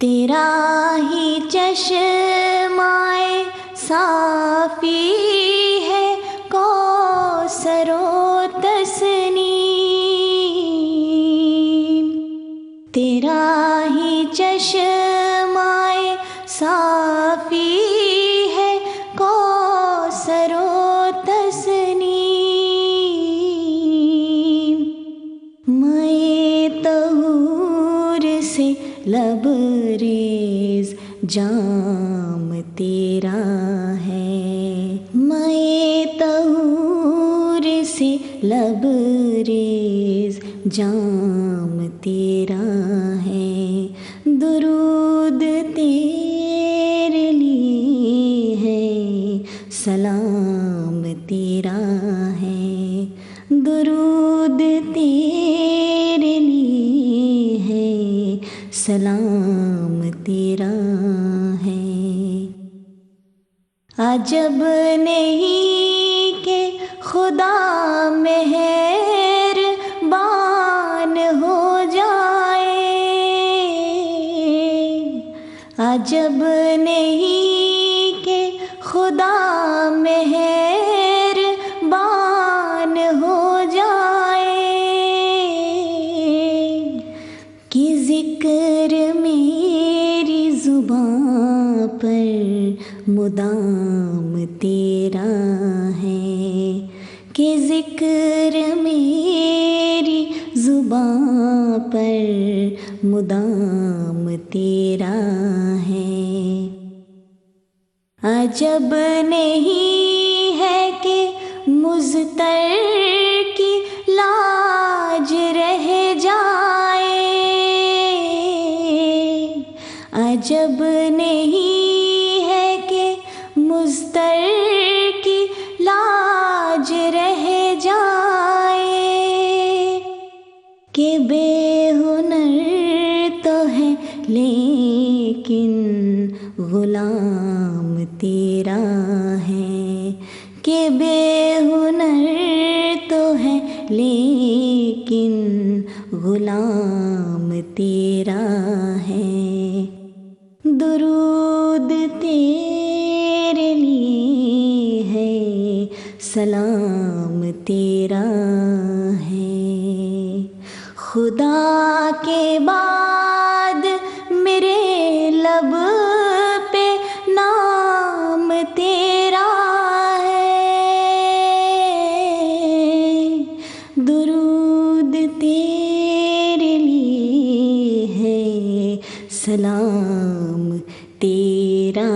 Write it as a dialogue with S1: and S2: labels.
S1: तेरा ही चश्माए साफी है कौसरो तस्नीम। तेरा ही चश्माए साफी है कौसरो तस्नीम। मैं तहूर से लबरेज जाम तेरा है। मैं तहूर से लबरेज जाम तेरा है। दुरूद तेरे लिए है, सलाम तेरा है। दुरूद तेरे लिए है, सलाम तेरा है। अजब नहीं कि खुदा मेहरबान हो जाए। अजब नहीं कि खुदा मेहरबान हो जाए कि जिक्र मेरी जुबां पर मुदाम तेरा है। कि जिक्र मेरी जुबां पर मुदाम तेरा है। अजब नहीं है कि मुज़तर की लाज रह जाए। अजब नहीं है कि मुज़तर की लाज रह जाए। कि बेहुनर तो है लेकिन गुलाम तेरा है। कि बेहुनर तो है लेकिन गुलाम तेरा है। दुरूद तेरे लिए है, सलाम तेरा है। खुदा के बाद मेरे लब पे नाम तेरा है। दुरूद तेरे लिए है, सलाम तेरा